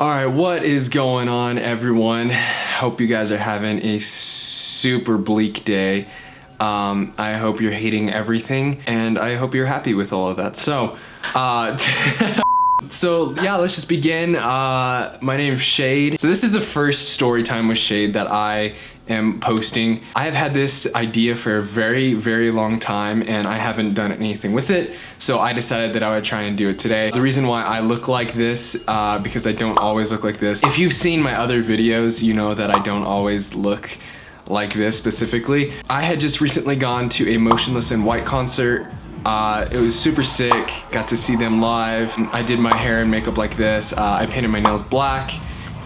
Alright, what is going on, everyone? Hope you guys are having a super bleak day. I hope you're hating everything, and I hope you're happy with all of that. So, yeah, let's just begin. My name is Shayde. So this is the first story time with Shayde that I am posting. I have had this idea for a very, very long time, and I haven't done anything with it. So I decided that I would try and do it today. The reason why I look like this, because I don't always look like this. If you've seen my other videos, you know that I don't always look like this specifically. I had just recently gone to a Motionless in White concert. It was super sick, got to see them live. I did my hair and makeup like this. I painted my nails black,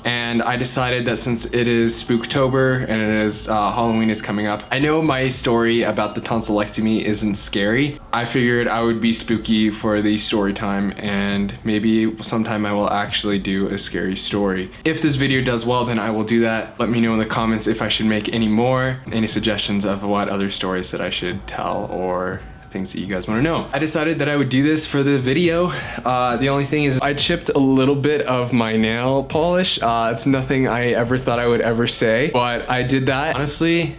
and I decided that since it is Spooktober and it is Halloween is coming up, I know my story about the tonsillectomy isn't scary. I figured I would be spooky for the story time, and maybe sometime I will actually do a scary story. If this video does well, then I will do that. Let me know in the comments if I should make any more, any suggestions of what other stories that I should tell, or things that you guys want to know. I decided that I would do this for the video. The only thing is I chipped a little bit of my nail polish. It's nothing I ever thought I would ever say, but I did that. Honestly,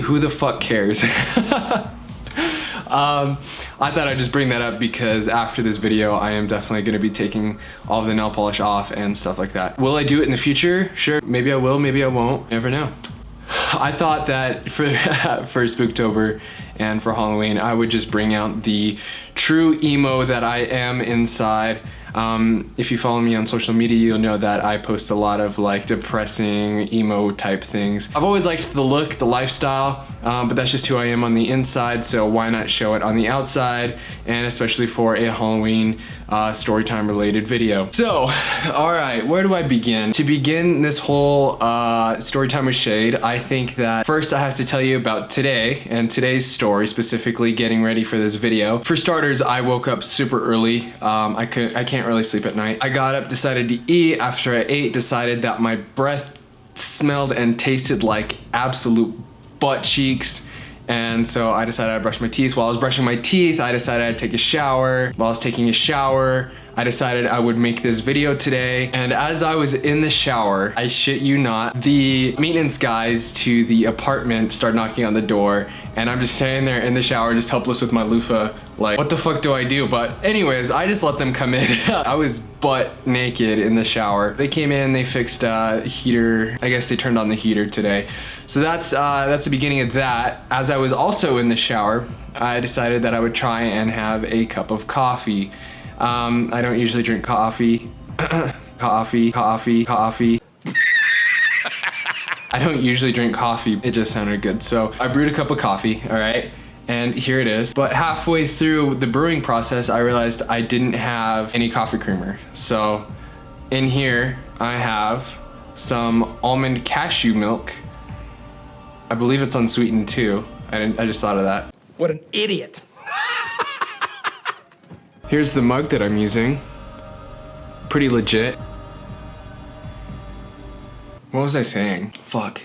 who the fuck cares? I thought I'd just bring that up because after this video, I am definitely going to be taking all of the nail polish off and stuff like that. Will I do it in the future? Sure. Maybe I will, maybe I won't. Never know. I thought that for Spooktober and for Halloween, I would just bring out the true emo that I am inside. If you follow me on social media, you'll know that I post a lot of like depressing emo type things. I've always liked the look, the lifestyle, but that's just who I am on the inside, so why not show it on the outside, and especially for a Halloween storytime related video. So, alright, where do I begin? To begin this whole storytime with Shayde, I think that first I have to tell you about today, and today's story, specifically getting ready for this video. For starters, I woke up super early. I can't really sleep at night. I got up, decided to eat. After I ate, decided that my breath smelled and tasted like absolute butt cheeks. And so I decided I'd brush my teeth. While I was brushing my teeth, I decided I'd take a shower. While I was taking a shower, I decided I would make this video today. And as I was in the shower, I shit you not, the maintenance guys to the apartment start knocking on the door, and I'm just standing there in the shower, just helpless with my loofah, like, what the fuck do I do? But anyways, I just let them come in. I was butt naked in the shower. They came in, they fixed heater. I guess they turned on the heater today. So that's the beginning of that. As I was also in the shower, I decided that I would try and have a cup of coffee. I don't usually drink coffee. coffee. I don't usually drink coffee. It just sounded good. So I brewed a cup of coffee, all right? And here it is. But halfway through the brewing process, I realized I didn't have any coffee creamer. So in here, I have some almond cashew milk. I believe it's unsweetened too. I just thought of that. What an idiot. Here's the mug that I'm using. Pretty legit. What was I saying? Fuck.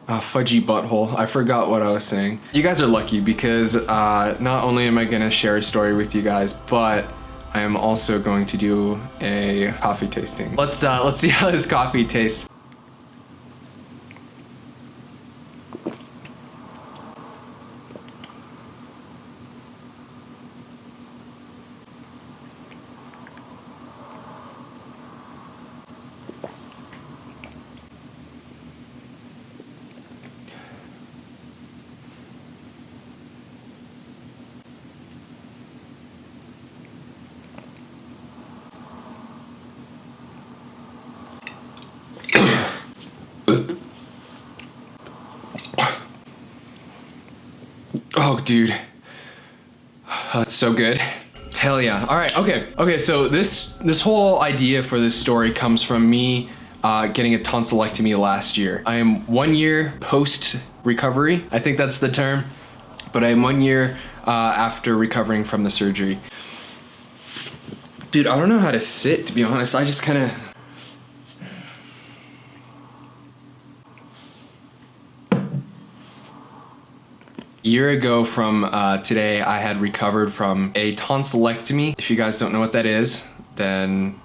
Fudgy butthole. I forgot what I was saying. You guys are lucky because not only am I gonna share a story with you guys, but I am also going to do a coffee tasting. Let's see how this coffee tastes. Oh, dude. That's so good. Hell yeah. All right, okay, so this whole idea for this story comes from me getting a tonsillectomy last year. I am 1 year post-recovery. I think that's the term. But I am 1 year after recovering from the surgery. Dude, I don't know how to sit, to be honest. I just kind of... year ago from today, I had recovered from a tonsillectomy. If you guys don't know what that is, then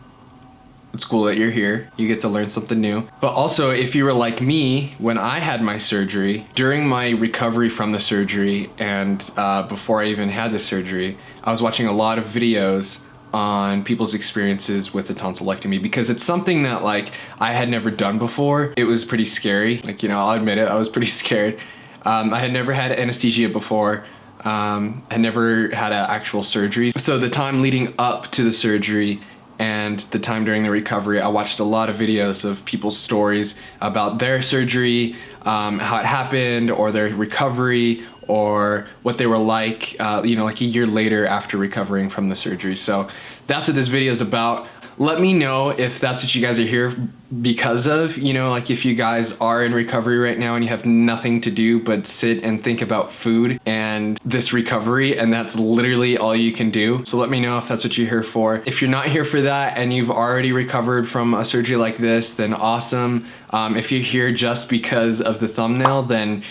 it's cool that you're here. You get to learn something new. But also, if you were like me, when I had my surgery, during my recovery from the surgery and before I even had the surgery, I was watching a lot of videos on people's experiences with the tonsillectomy because it's something that like I had never done before. It was pretty scary. Like, you know, I'll admit it, I was pretty scared. I had never had anesthesia before. I never had an actual surgery. So the time leading up to the surgery and the time during the recovery, I watched a lot of videos of people's stories about their surgery, how it happened, or their recovery, or what they were like, you know, like a year later after recovering from the surgery. So that's what this video is about. Let me know if that's what you guys are here because of, you know, like if you guys are in recovery right now and you have nothing to do but sit and think about food and this recovery, and that's literally all you can do. So let me know if that's what you're here for. If you're not here for that and you've already recovered from a surgery like this, then awesome. If you're here just because of the thumbnail, then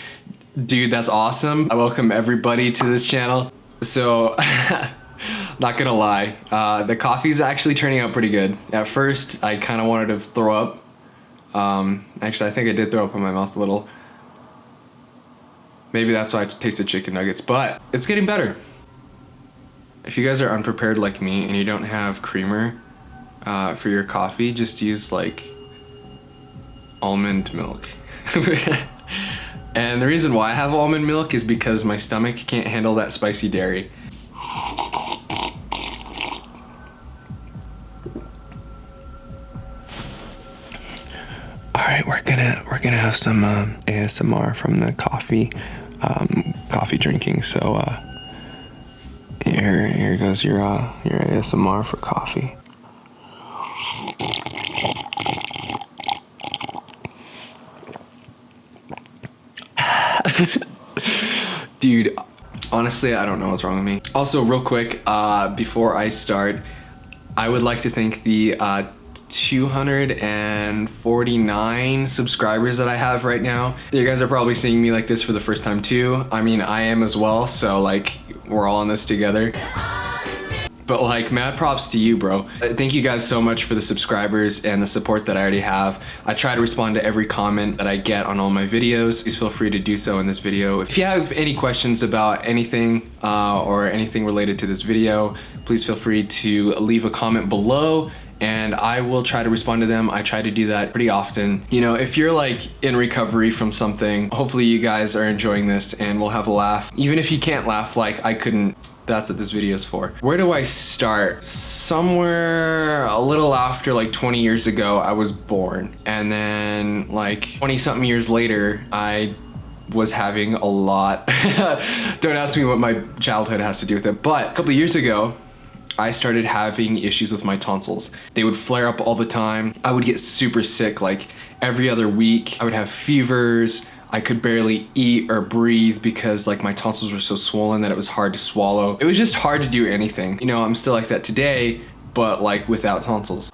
dude, that's awesome. I welcome everybody to this channel. So not gonna lie, the coffee's actually turning out pretty good. At first, I kind of wanted to throw up. Actually, I think I did throw up in my mouth a little. Maybe that's why I tasted chicken nuggets, but it's getting better. If you guys are unprepared like me and you don't have creamer for your coffee, just use like almond milk. And the reason why I have almond milk is because my stomach can't handle that spicy dairy. All right, we're gonna have some ASMR from the coffee drinking. So here goes your ASMR for coffee. Dude, honestly, I don't know what's wrong with me. Also, real quick, before I start, I would like to thank the 249 subscribers that I have right now. You guys are probably seeing me like this for the first time too. I mean, I am as well, so like, we're all in this together. But like, mad props to you, bro. Thank you guys so much for the subscribers and the support that I already have. I try to respond to every comment that I get on all my videos. Please feel free to do so in this video. If you have any questions about anything or anything related to this video, please feel free to leave a comment below and I will try to respond to them. I try to do that pretty often. You know, if you're like in recovery from something, hopefully you guys are enjoying this and we'll have a laugh. Even if you can't laugh, like I couldn't, that's what this video is for. Where do I start? Somewhere a little after like 20 years ago, I was born. And then like 20 something years later, I was having a lot. Don't ask me what my childhood has to do with it. But a couple years ago, I started having issues with my tonsils. They would flare up all the time. I would get super sick like every other week. I would have fevers. I could barely eat or breathe because like my tonsils were so swollen that it was hard to swallow. It was just hard to do anything. You know, I'm still like that today, but like without tonsils.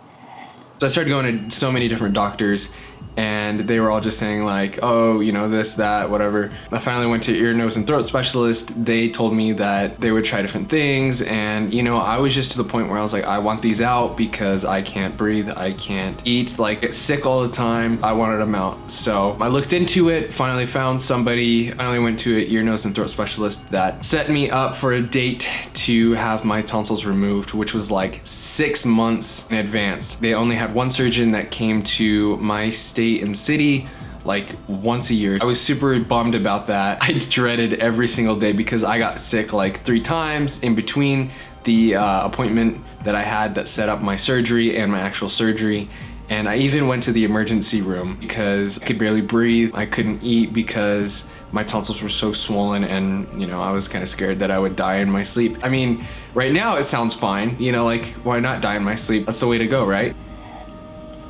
So I started going to so many different doctors and they were all just saying like, oh, you know, this, that, whatever. I finally went to ear, nose, and throat specialist. They told me that they would try different things. And, you know, I was just to the point where I was like, I want these out because I can't breathe, I can't eat, like get sick all the time. I wanted them out. So I looked into it, finally found somebody, finally went to an ear, nose, and throat specialist that set me up for a date to have my tonsils removed, which was like 6 months in advance. They only had one surgeon that came to my state and city like once a year. I was super bummed about that. I dreaded every single day because I got sick like 3 times in between the appointment that I had that set up my surgery and my actual surgery. And I even went to the emergency room because I could barely breathe. I couldn't eat because my tonsils were so swollen and, you know, I was kind of scared that I would die in my sleep. I mean, right now it sounds fine, you know, like why not die in my sleep? That's the way to go, right?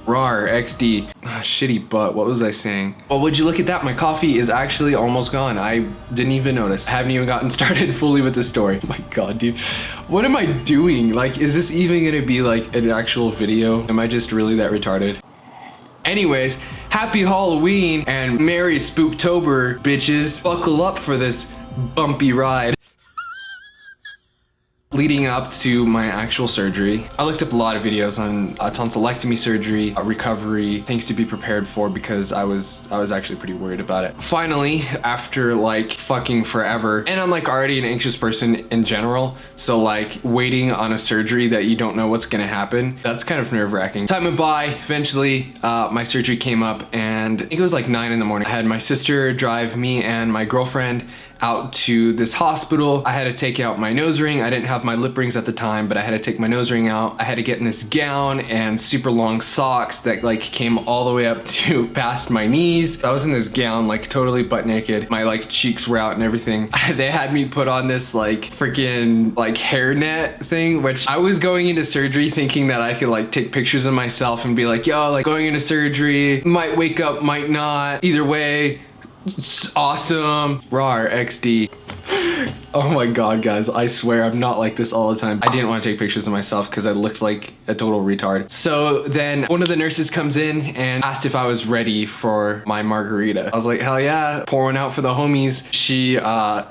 RAR, XD. Shitty butt, what was I saying? Oh, would you look at that? My coffee is actually almost gone. I didn't even notice. I haven't even gotten started fully with the story. Oh my God, dude. What am I doing? Like, is this even gonna be like an actual video? Am I just really that retarded? Anyways, happy Halloween and Merry Spooktober, bitches. Buckle up for this bumpy ride. Leading up to my actual surgery, I looked up a lot of videos on tonsillectomy surgery, recovery, things to be prepared for, because I was actually pretty worried about it. Finally, after like fucking forever, and I'm like already an anxious person in general, so like waiting on a surgery that you don't know what's gonna happen, that's kind of nerve-wracking. Time went by, eventually my surgery came up, and I think it was like 9 in the morning. I had my sister drive me and my girlfriend out to this hospital. I had to take out my nose ring. I didn't have my lip rings at the time, but I had to take my nose ring out. I had to get in this gown and super long socks that like came all the way up to past my knees. I was in this gown like totally butt naked. My like cheeks were out and everything. They had me put on this like freaking like hairnet thing, which I was going into surgery thinking that I could like take pictures of myself and be like, yo, like going into surgery, might wake up, might not. Either way, it's awesome. Rawr XD. Oh my god, guys, I swear I'm not like this all the time. I didn't want to take pictures of myself because I looked like a total retard. So then one of the nurses comes in and asked if I was ready for my margarita. I was like, hell yeah, pour one out for the homies. She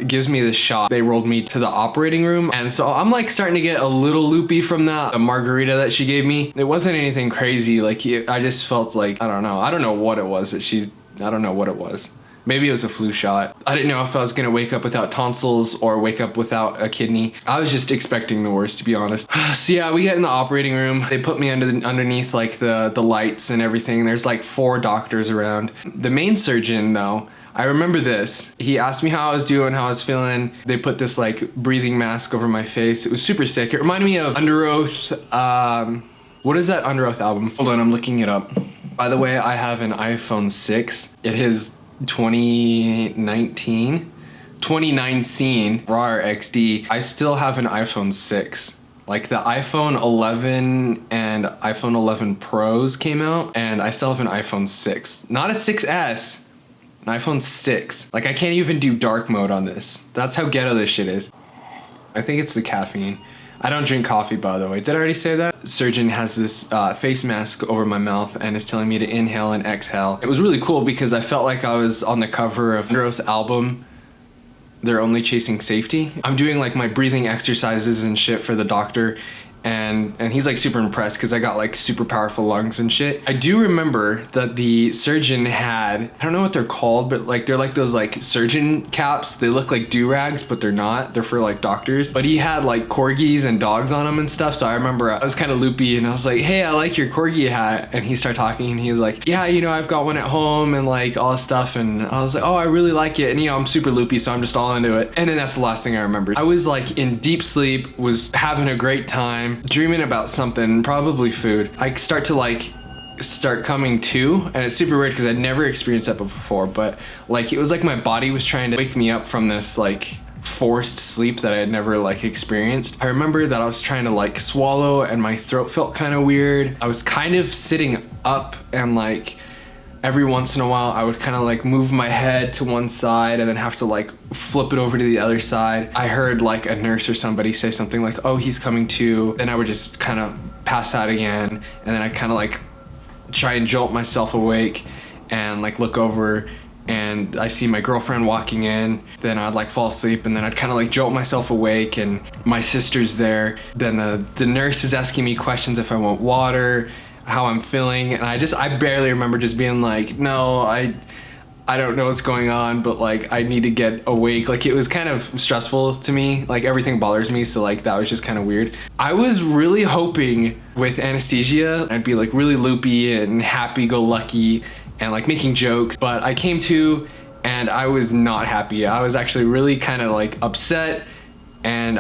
gives me this shot. They rolled me to the operating room, and so I'm like starting to get a little loopy from that. The margarita that she gave me, it wasn't anything crazy. Like I just felt like, I don't know what it was that I don't know what it was. Maybe it was a flu shot. I didn't know if I was gonna wake up without tonsils or wake up without a kidney. I was just expecting the worst, to be honest. So yeah, we get in the operating room. They put me underneath like the lights and everything. There's like 4 doctors around. The main surgeon though, I remember this. He asked me how I was doing, how I was feeling. They put this like breathing mask over my face. It was super sick. It reminded me of Under Oath. What is that Under Oath album? Hold on, I'm looking it up. By the way, I have an iPhone 6. It is 2019, rawr XD. I still have an iPhone 6. Like the iPhone 11 and iPhone 11 Pros came out, and I still have an iPhone 6. Not a 6S, an iPhone 6. Like I can't even do dark mode on this. That's how ghetto this shit is. I think it's the caffeine. I don't drink coffee, by the way. Did I already say that? Surgeon has this face mask over my mouth and is telling me to inhale and exhale. It was really cool because I felt like I was on the cover of Under Oath's album, They're Only Chasing Safety. I'm doing like my breathing exercises and shit for the doctor, and he's like super impressed because I got like super powerful lungs and shit. I do remember that the surgeon had, I don't know what they're called, but like they're like those like surgeon caps. They look like do-rags, but they're not. They're for like doctors. But he had like corgis and dogs on them and stuff. So I remember I was kind of loopy and I was like, hey, I like your corgi hat. And he started talking and he was like, yeah, you know, I've got one at home and like all this stuff. And I was like, oh, I really like it. And you know, I'm super loopy, so I'm just all into it. And then that's the last thing I remember. I was like in deep sleep, was having a great time, dreaming about something, probably food. I start coming to, and it's super weird because I'd never experienced that before, but like it was like my body was trying to wake me up from this like forced sleep that I had never like experienced. I remember that I was trying to like swallow and my throat felt kind of weird. I was kind of sitting up, and like every once in a while I would kind of like move my head to one side and then have to like flip it over to the other side. I heard like a nurse or somebody say something like, oh, he's coming to. Then I would just kind of pass out again, and then I kind of like try and jolt myself awake and like look over and I see my girlfriend walking in. Then I'd like fall asleep, and then I'd kind of like jolt myself awake and my sister's there. Then the nurse is asking me questions if I want water, how I'm feeling, and I barely remember just being like, no, I don't know what's going on, but like I need to get awake. Like it was kind of stressful to me, like everything bothers me, so like that was just kind of weird. I was really hoping with anesthesia I'd be like really loopy and happy-go-lucky and like making jokes, but I came to and I was not happy. I was actually really kind of like upset, and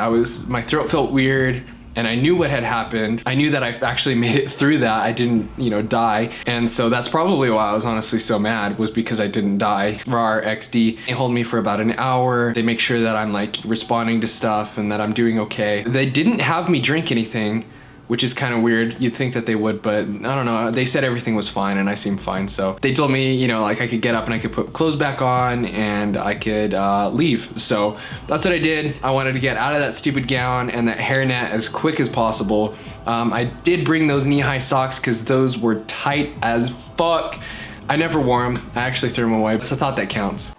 my throat felt weird. And I knew what had happened. I knew that I actually made it through that. I didn't, you know, die. And so that's probably why I was honestly so mad, was because I didn't die. Rawr XD. They hold me for about an hour. They make sure that I'm like responding to stuff and that I'm doing okay. They didn't have me drink anything, which is kind of weird. You'd think that they would, but I don't know. They said everything was fine and I seemed fine. So they told me, you know, like I could get up and I could put clothes back on and I could leave. So that's what I did. I wanted to get out of that stupid gown and that hairnet as quick as possible. I did bring those knee-high socks because those were tight as fuck. I never wore them. I actually threw them away, so I thought that counts.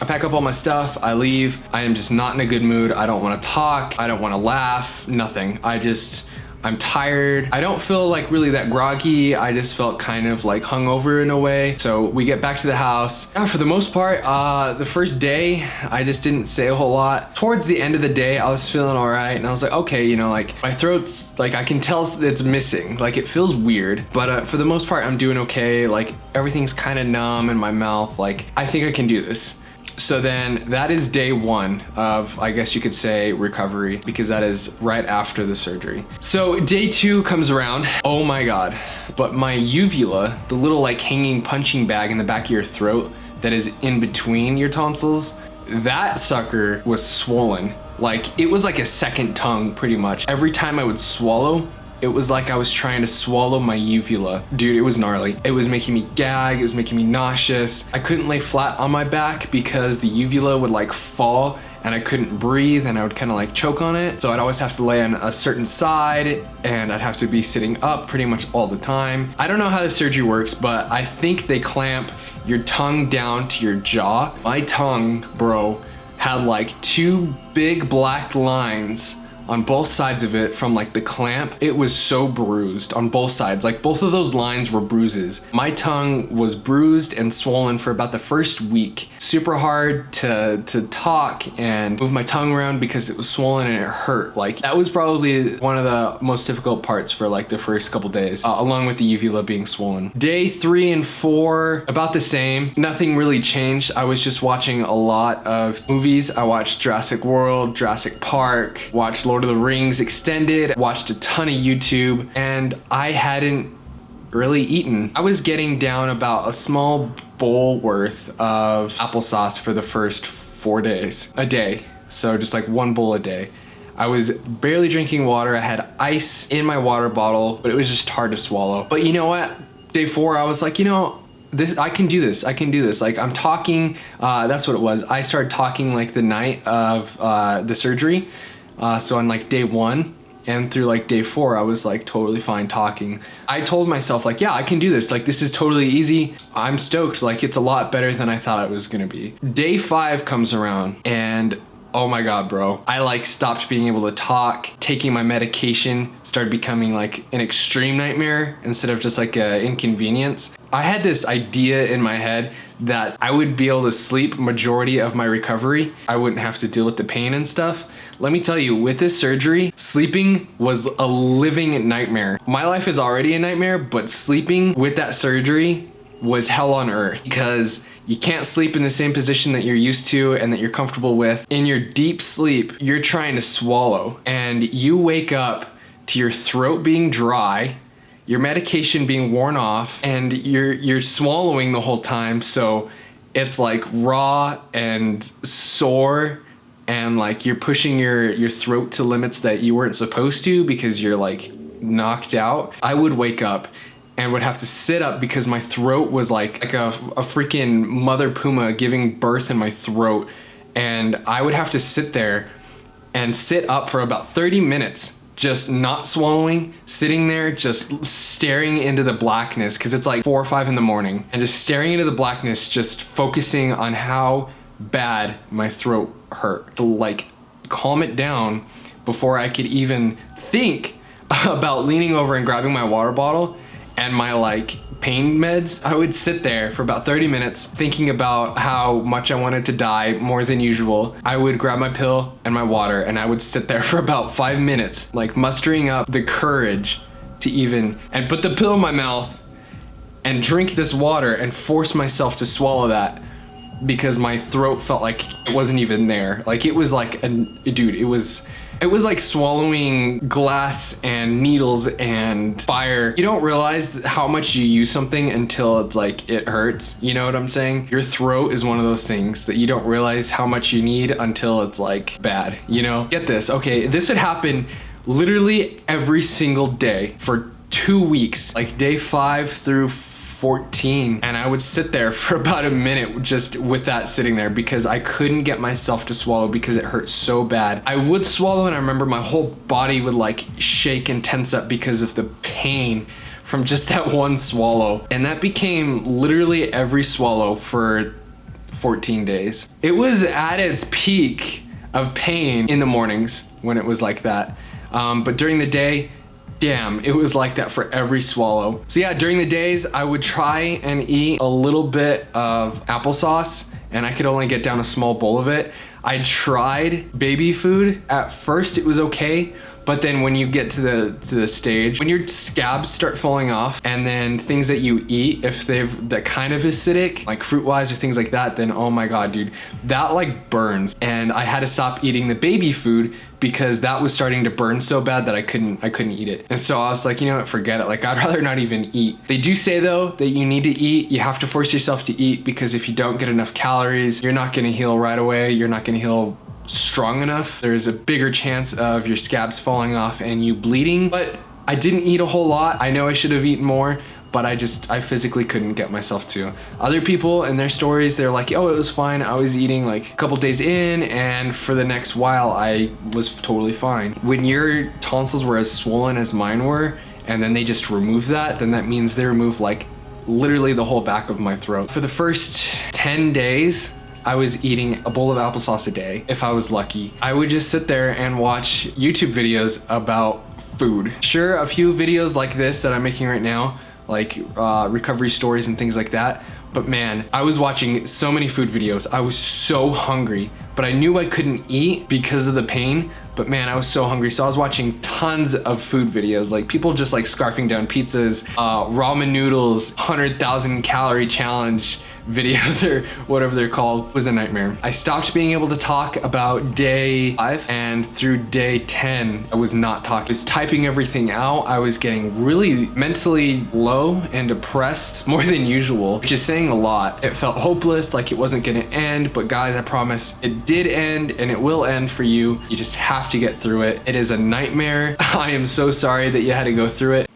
I pack up all my stuff, I leave. I am just not in a good mood. I don't want to talk. I don't want to laugh, nothing. I'm tired. I don't feel like really that groggy. I just felt kind of like hungover in a way. So we get back to the house. Yeah, for the most part, the first day, I just didn't say a whole lot. Towards the end of the day, I was feeling all right. And I was like, okay, you know, like my throat's like, I can tell it's missing. Like it feels weird, but for the most part, I'm doing okay. Like everything's kind of numb in my mouth. Like I think I can do this. So then that is day one of, I guess you could say, recovery, because that is right after the surgery. So day two comes around. Oh my God. But my uvula, the little like hanging punching bag in the back of your throat that is in between your tonsils, that sucker was swollen. Like it was like a second tongue pretty much. Every time I would swallow, it was like I was trying to swallow my uvula. Dude, it was gnarly. It was making me gag, it was making me nauseous. I couldn't lay flat on my back because the uvula would like fall and I couldn't breathe and I would kind of like choke on it. So I'd always have to lay on a certain side and I'd have to be sitting up pretty much all the time. I don't know how the surgery works, but I think they clamp your tongue down to your jaw. My tongue, bro, had like two big black lines on both sides of it from like the clamp. It was so bruised on both sides. Like both of those lines were bruises. My tongue was bruised and swollen for about the first week. Super hard to talk and move my tongue around because it was swollen and it hurt. Like that was probably one of the most difficult parts for like the first couple days, along with the uvula being swollen. Day 3 and 4, about the same. Nothing really changed. I was just watching a lot of movies. I watched Jurassic World, Jurassic Park, watched Lord of the Rings Extended, watched a ton of YouTube, and I hadn't really eaten. I was getting down about a small bowl worth of applesauce for the first 4 days, a day. So just like one bowl a day. I was barely drinking water. I had ice in my water bottle, but it was just hard to swallow. But you know what? Day 4, I was like, you know, I can do this. I can do this. Like I'm talking, that's what it was. I started talking like the night of the surgery. So on like day 1 and through like day 4, I was like totally fine talking. I told myself like, yeah, I can do this. Like this is totally easy. I'm stoked. Like it's a lot better than I thought it was gonna be. Day 5 comes around and oh my God, bro. I like stopped being able to talk. Taking my medication started becoming like an extreme nightmare instead of just like an inconvenience. I had this idea in my head that I would be able to sleep majority of my recovery. I wouldn't have to deal with the pain and stuff. Let me tell you, with this surgery, sleeping was a living nightmare. My life is already a nightmare, but sleeping with that surgery was hell on earth because you can't sleep in the same position that you're used to and that you're comfortable with. In your deep sleep, you're trying to swallow and you wake up to your throat being dry, your medication being worn off, and you're swallowing the whole time. So it's like raw and sore and like you're pushing your throat to limits that you weren't supposed to because you're like knocked out. I would wake up and would have to sit up because my throat was like a freaking mother puma giving birth in my throat. And I would have to sit there and sit up for about 30 minutes, just not swallowing, sitting there, just staring into the blackness because it's like 4 or 5 in the morning and just staring into the blackness, just focusing on how bad my throat hurt to like calm it down before I could even think about leaning over and grabbing my water bottle and my like pain meds. I would sit there for about 30 minutes thinking about how much I wanted to die more than usual. I would grab my pill and my water and I would sit there for about 5 minutes, like mustering up the courage to even and put the pill in my mouth and drink this water and force myself to swallow that because my throat felt like it wasn't even there. Like it was like dude, it was like swallowing glass and needles and fire. You don't realize how much you use something until it's like it hurts. You know what I'm saying? Your throat is one of those things that you don't realize how much you need until it's like bad, you know? Get this, okay, this would happen literally every single day for 2 weeks, like day 5 through 14, and I would sit there for about a minute just with that sitting there because I couldn't get myself to swallow because it hurt so bad. I would swallow and I remember my whole body would like shake and tense up because of the pain from just that one swallow. And that became literally every swallow for 14 days. It was at its peak of pain in the mornings when it was like that. But during the day, damn, it was like that for every swallow. So yeah, during the days, I would try and eat a little bit of applesauce, and I could only get down a small bowl of it. I tried baby food. At first, it was okay. But then when you get to the stage, when your scabs start falling off, and then things that you eat, if that kind of acidic, like fruit-wise or things like that, then oh my God, dude, that like burns. And I had to stop eating the baby food because that was starting to burn so bad that I couldn't eat it. And so I was like, you know what, forget it. Like, I'd rather not even eat. They do say though that you need to eat. You have to force yourself to eat, because if you don't get enough calories, you're not gonna heal right away. You're not gonna heal strong enough. There's a bigger chance of your scabs falling off and you bleeding. But I didn't eat a whole lot. I know I should have eaten more, but I physically couldn't get myself to. Other people in their stories, they're like, oh, it was fine. I was eating like a couple days in, and for the next while, I was totally fine. When your tonsils were as swollen as mine were, and then they just remove that, then that means they remove like literally the whole back of my throat. For the first 10 days, I was eating a bowl of applesauce a day, if I was lucky. I would just sit there and watch YouTube videos about food. Sure, a few videos like this that I'm making right now, like recovery stories and things like that, but man, I was watching so many food videos. I was so hungry, but I knew I couldn't eat because of the pain. But man, I was so hungry. So I was watching tons of food videos, like people just like scarfing down pizzas, ramen noodles, 100,000 calorie challenge videos or whatever they're called. It was a nightmare. I stopped being able to talk about day 5, and through day 10, I was not talking. I was typing everything out. I was getting really mentally low and depressed more than usual, which is saying a lot. It felt hopeless, like it wasn't gonna end, but guys, I promise it did end, and it will end for you. You just have to get through it. It is a nightmare. I am so sorry that you had to go through it.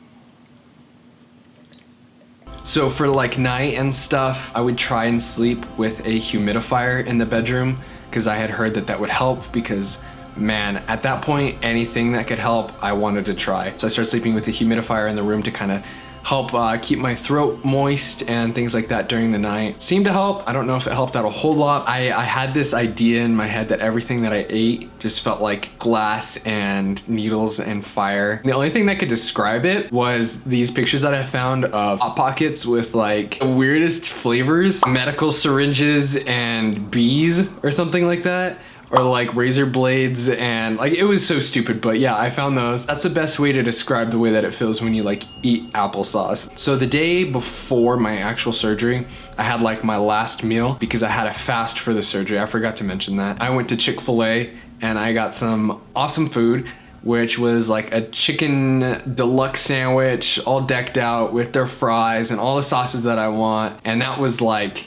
So for like night and stuff, I would try and sleep with a humidifier in the bedroom, because I had heard that that would help, because man, at that point, anything that could help, I wanted to try. So I started sleeping with a humidifier in the room to kind of help keep my throat moist and things like that during the night. Seemed to help. I don't know if it helped out a whole lot. I had this idea in my head that everything that I ate just felt like glass and needles and fire. The only thing that could describe it was these pictures that I found of Hot Pockets with like the weirdest flavors, medical syringes and bees or something like that. Or like razor blades, and like it was so stupid, but yeah, I found those. That's the best way to describe the way that it feels when you like eat applesauce. So the day before my actual surgery, I had like my last meal because I had a fast for the surgery. I forgot to mention that. I went to Chick-fil-A and I got some awesome food, which was like a chicken deluxe sandwich, all decked out with their fries and all the sauces that I want. And that was like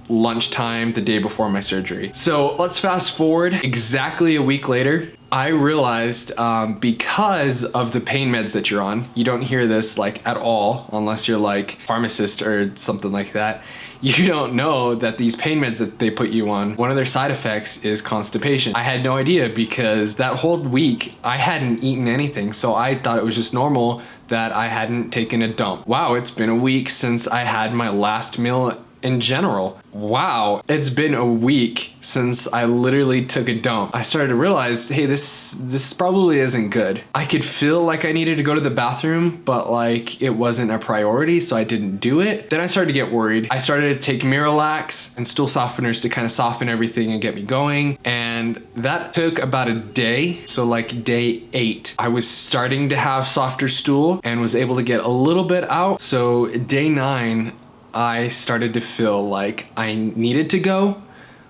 lunchtime the day before my surgery. So let's fast forward exactly a week later. I realized because of the pain meds that you're on, you don't hear this like at all unless you're like pharmacist or something like that. You don't know that these pain meds that they put you on, one of their side effects is constipation. I had no idea because that whole week I hadn't eaten anything, so I thought it was just normal that I hadn't taken a dump. Wow, it's been a week since I had my last meal in general. Wow, it's been a week since I literally took a dump. I started to realize, hey, this probably isn't good. I could feel like I needed to go to the bathroom, but like it wasn't a priority, so I didn't do it. Then I started to get worried. I started to take Miralax and stool softeners to kind of soften everything and get me going, and that took about a day. So like day 8, I was starting to have softer stool and was able to get a little bit out. So day 9, I started to feel like I needed to go,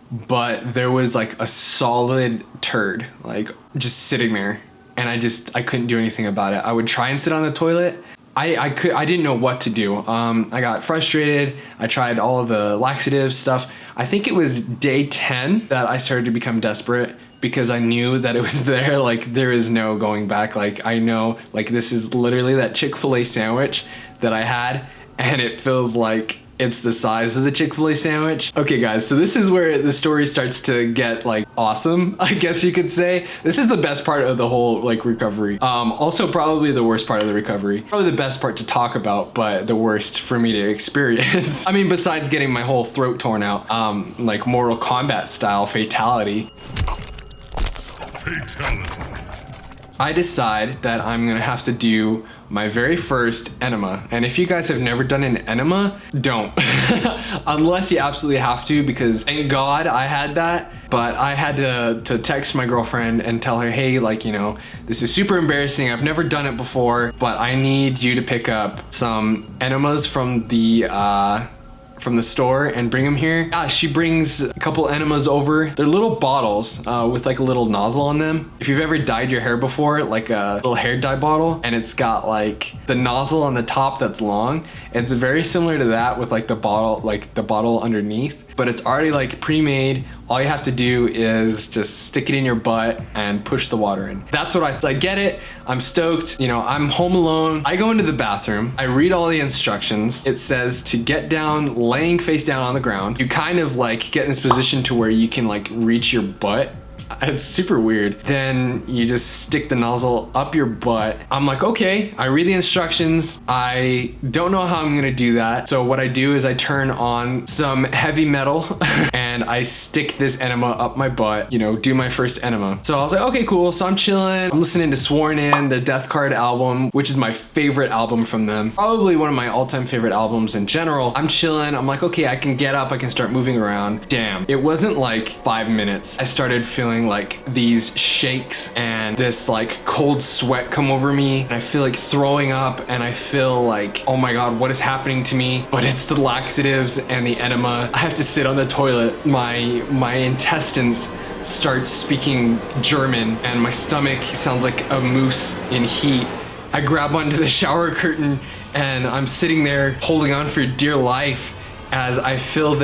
but there was like a solid turd, like just sitting there, and I couldn't do anything about it. I would try and sit on the toilet. I didn't know what to do. I got frustrated. I tried all of the laxative stuff. I think it was day 10 that I started to become desperate, because I knew that it was there. Like there is no going back. Like I know, like this is literally that Chick-fil-A sandwich that I had, and it feels like it's the size of the Chick-fil-A sandwich. Okay guys, so this is where the story starts to get like awesome, I guess you could say. This is the best part of the whole like recovery. Also probably the worst part of the recovery. Probably the best part to talk about, but the worst for me to experience. I mean, besides getting my whole throat torn out, like Mortal Kombat style fatality. I decide that I'm gonna have to do my very first enema. And if you guys have never done an enema, don't. Unless you absolutely have to, because thank God I had that. But I had to text my girlfriend and tell her, hey, like, you know, this is super embarrassing. I've never done it before, but I need you to pick up some enemas from the store and bring them here. Yeah, she brings a couple enemas over. They're little bottles with like a little nozzle on them. If you've ever dyed your hair before, like a little hair dye bottle, and it's got like the nozzle on the top that's long, it's very similar to that with like the bottle underneath, but it's already like pre-made. All you have to do is just stick it in your butt and push the water in. That's what I get it. I'm stoked. You know, I'm home alone. I go into the bathroom. I read all the instructions. It says to get down, laying face down on the ground. You kind of like get in this position to where you can like reach your butt. It's super weird. Then you just stick the nozzle up your butt. I'm like, okay, I read the instructions. I don't know how I'm gonna do that. So what I do is I turn on some heavy metal and I stick this enema up my butt, you know, do my first enema. So I was like, okay, cool. So I'm chilling. I'm listening to Sworn In, the Death Card album, which is my favorite album from them. Probably one of my all-time favorite albums in general. I'm chilling. I'm like, okay, I can get up. I can start moving around. Damn, it wasn't like 5 minutes. I started feeling like these shakes and this like cold sweat come over me, and I feel like throwing up, and I feel like, oh my God, what is happening to me? But it's the laxatives and the enema. I have to sit on the toilet. My intestines start speaking German, and my stomach sounds like a moose in heat. I grab onto the shower curtain and I'm sitting there holding on for dear life as I feel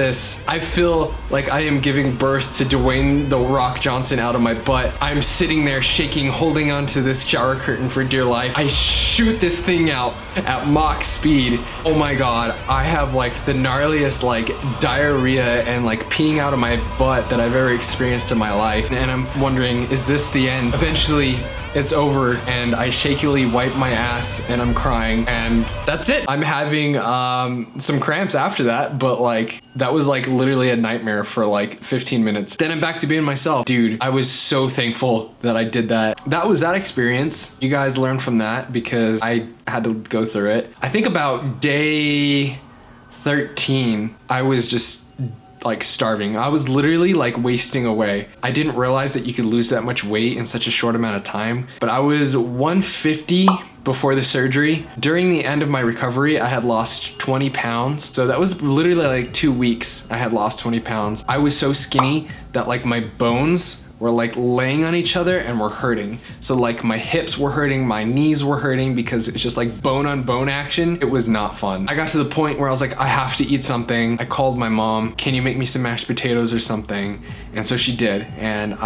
like I am giving birth to Dwayne "The Rock" Johnson out of my butt. I'm sitting there shaking, holding onto this shower curtain for dear life. I shoot this thing out at Mach speed. Oh my God, I have like the gnarliest like diarrhea and like peeing out of my butt that I've ever experienced in my life. And I'm wondering, is this the end? Eventually, it's over, and I shakily wipe my ass and I'm crying, and that's it. I'm having some cramps after that, but like that was like literally a nightmare for like 15 minutes. Then I'm back to being myself. Dude, I was so thankful that I did that. That was that experience. You guys learned from that because I had to go through it. I think about day 13, I was just like starving. I was literally like wasting away. I didn't realize that you could lose that much weight in such a short amount of time, but I was 150 before the surgery. During the end of my recovery, I had lost 20 pounds. So that was literally like 2 weeks I had lost 20 pounds. I was so skinny that like my bones were like laying on each other and were hurting. So like my hips were hurting, my knees were hurting, because it's just like bone on bone action. It was not fun. I got to the point where I was like, I have to eat something. I called my mom, can you make me some mashed potatoes or something? And so she did. And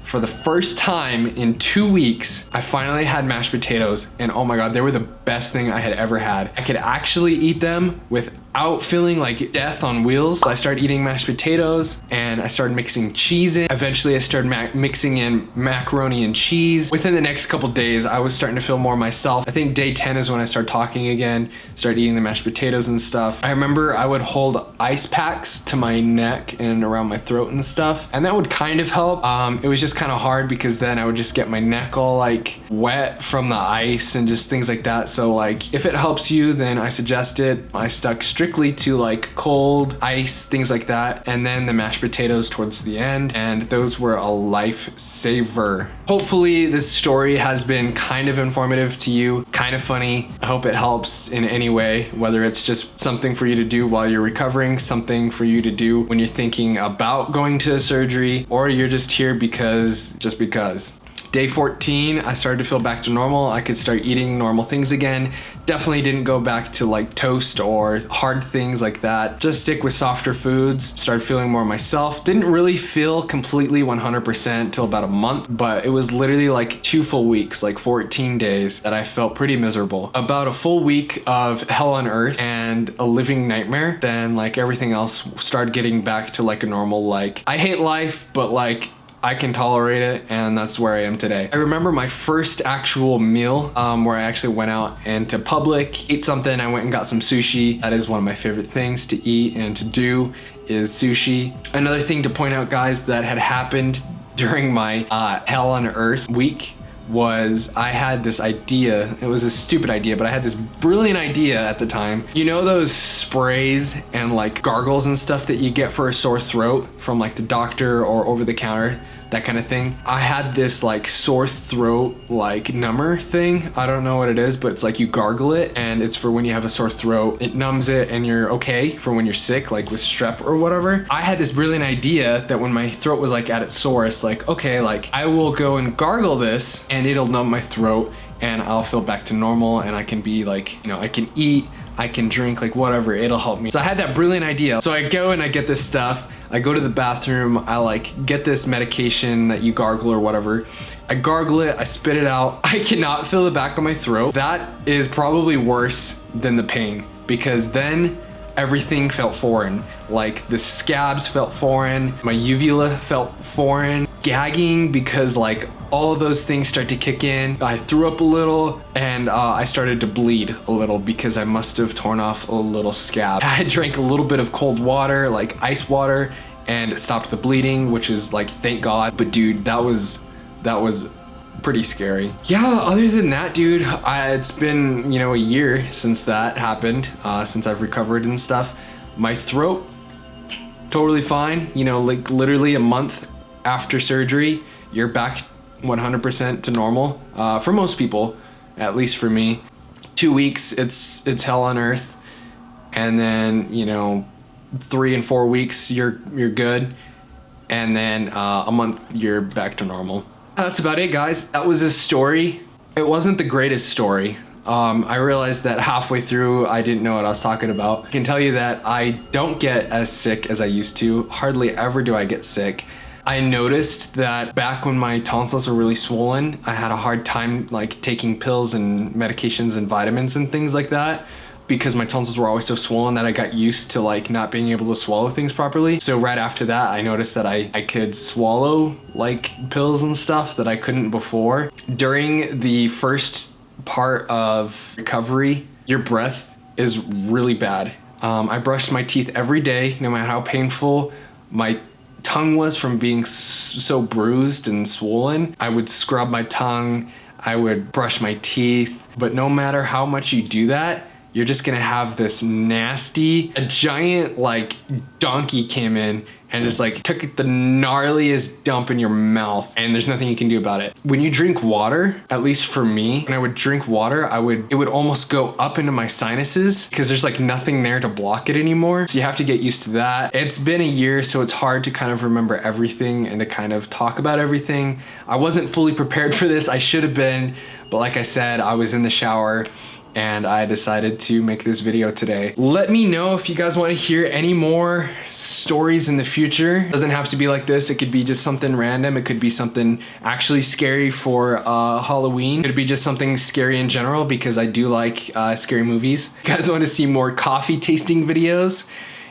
for the first time in 2 weeks, I finally had mashed potatoes, and oh my God, they were the best thing I had ever had. I could actually eat them without feeling like death on wheels. So I started eating mashed potatoes and I started mixing cheese in. Eventually I started mixing in macaroni and cheese. Within the next couple days, I was starting to feel more myself. I think day 10 is when I started talking again, started eating the mashed potatoes and stuff. I remember I would hold ice packs to my neck and around my throat and stuff, and that would kind of help. It was just kind of hard because then I would just get my neck all like wet from the ice and just things like that. So like if it helps you, then I suggest it. I stuck strictly to like cold ice, things like that, and then the mashed potatoes towards the end, and those were a lifesaver. Hopefully this story has been kind of informative to you, kind of funny. I hope it helps in any way, whether it's just something for you to do while you're recovering, something for you to do when you're thinking about going to a surgery, or you're just here just because. Day 14, I started to feel back to normal. I could start eating normal things again. Definitely didn't go back to like toast or hard things like that. Just stick with softer foods. Started feeling more myself. Didn't really feel completely 100% till about a month, but it was literally like 2 full weeks, like 14 days that I felt pretty miserable. About a full week of hell on earth and a living nightmare, then like everything else started getting back to like a normal, like I hate life, but like I can tolerate it, and that's where I am today. I remember my first actual meal where I actually went out into public, ate something. I went and got some sushi. That is one of my favorite things to eat and to do is sushi. Another thing to point out, guys, that had happened during my hell on earth week was I had this idea. It was a stupid idea, but I had this brilliant idea at the time. You know those sprays and like gargles and stuff that you get for a sore throat from like the doctor or over the counter, that kind of thing? I had this like sore throat like number thing. I don't know what it is, but it's like you gargle it and it's for when you have a sore throat. It numbs it and you're okay for when you're sick, like with strep or whatever. I had this brilliant idea that when my throat was like at its sorest, like, okay, like I will go and gargle this and it'll numb my throat and I'll feel back to normal and I can be like, you know, I can eat, I can drink, like whatever, it'll help me. So I had that brilliant idea. So I go and I get this stuff. I go to the bathroom, I like get this medication that you gargle or whatever. I gargle it, I spit it out. I cannot feel the back of my throat. That is probably worse than the pain because then everything felt foreign. Like the scabs felt foreign, my uvula felt foreign, gagging because like all of those things start to kick in. I threw up a little and I started to bleed a little because I must have torn off a little scab. I drank a little bit of cold water, like ice water, and it stopped the bleeding, which is like, thank God. But dude, that was pretty scary. Yeah, other than that, dude, it's been, you know, a year since that happened, since I've recovered and stuff. My throat, totally fine. You know, like literally a month after surgery, you're back 100% to normal. For most people, at least for me. 2 weeks, it's hell on earth. And then, you know, 3 and 4 weeks, you're good. And then a month, you're back to normal. That's about it, guys. That was a story. It wasn't the greatest story. I realized that halfway through, I didn't know what I was talking about. I can tell you that I don't get as sick as I used to. Hardly ever do I get sick. I noticed that back when my tonsils were really swollen, I had a hard time like taking pills and medications and vitamins and things like that because my tonsils were always so swollen that I got used to like not being able to swallow things properly. So right after that, I noticed that I could swallow like pills and stuff that I couldn't before. During the first part of recovery, your breath is really bad. I brushed my teeth every day, no matter how painful my tongue was from being so bruised and swollen. I would scrub my tongue, I would brush my teeth, but no matter how much you do that, you're just gonna have this nasty, a giant like donkey came in and just like took the gnarliest dump in your mouth and there's nothing you can do about it. When you drink water, at least for me, when I would drink water, it would almost go up into my sinuses because there's like nothing there to block it anymore. So you have to get used to that. It's been a year, so it's hard to kind of remember everything and to kind of talk about everything. I wasn't fully prepared for this. I should have been, but like I said, I was in the shower and I decided to make this video today. Let me know if you guys want to hear any more stories in the future. It doesn't have to be like this. It could be just something random. It could be something actually scary for Halloween. It could be just something scary in general because I do like scary movies. If you guys want to see more coffee tasting videos,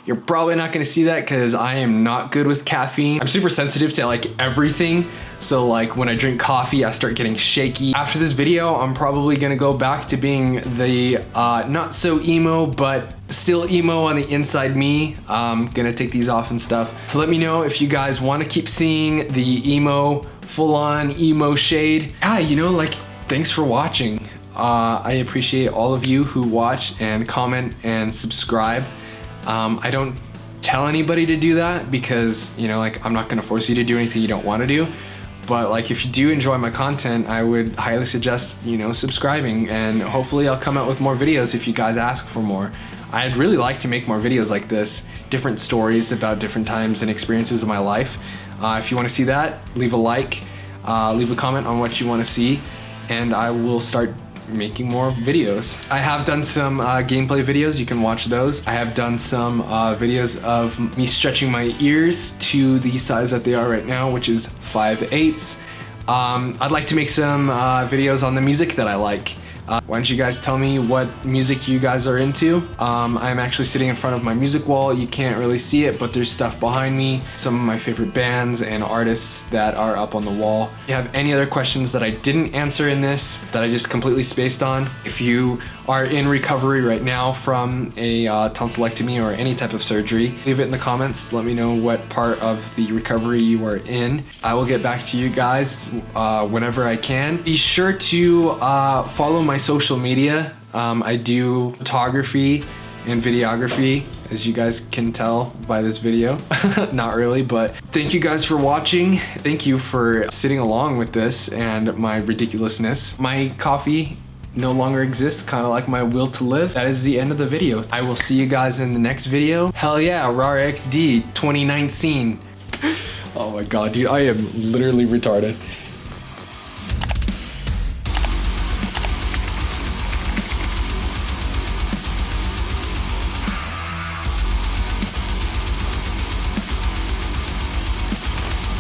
you're probably not gonna see that because I am not good with caffeine. I'm super sensitive to like everything. So like when I drink coffee, I start getting shaky. After this video, I'm probably gonna go back to being the not so emo, but still emo on the inside me. I'm gonna take these off and stuff. Let me know if you guys wanna keep seeing the emo, full on emo Shayde. You know, like, thanks for watching. I appreciate all of you who watch and comment and subscribe. I don't tell anybody to do that because, you know, like I'm not gonna force you to do anything you don't wanna do. But like if you do enjoy my content, I would highly suggest, you know, subscribing, and hopefully I'll come out with more videos if you guys ask for more. I'd really like to make more videos like this, different stories about different times and experiences of my life. If you wanna see that, leave a like. leave a comment on what you want to see, and I will start making more videos. I have done some gameplay videos, you can watch those. I have done some videos of me stretching my ears to the size that they are right now, which is 5/8. I'd like to make some videos on the music that I like. Why don't you guys tell me what music you guys are into? I'm actually sitting in front of my music wall. You can't really see it, but there's stuff behind me. Some of my favorite bands and artists that are up on the wall. If you have any other questions that I didn't answer in this, that I just completely spaced on, if you are in recovery right now from a tonsillectomy or any type of surgery, leave it in the comments. Let me know what part of the recovery you are in. I will get back to you guys whenever I can. Be sure to follow my social media. I do photography and videography, as you guys can tell by this video. Not really, but thank you guys for watching. Thank you for sitting along with this and my ridiculousness. My coffee no longer exists, kind of like my will to live. That is the end of the video. I will see you guys in the next video. Hell yeah, RAR XD 2019. Oh my god, dude, I am literally retarded.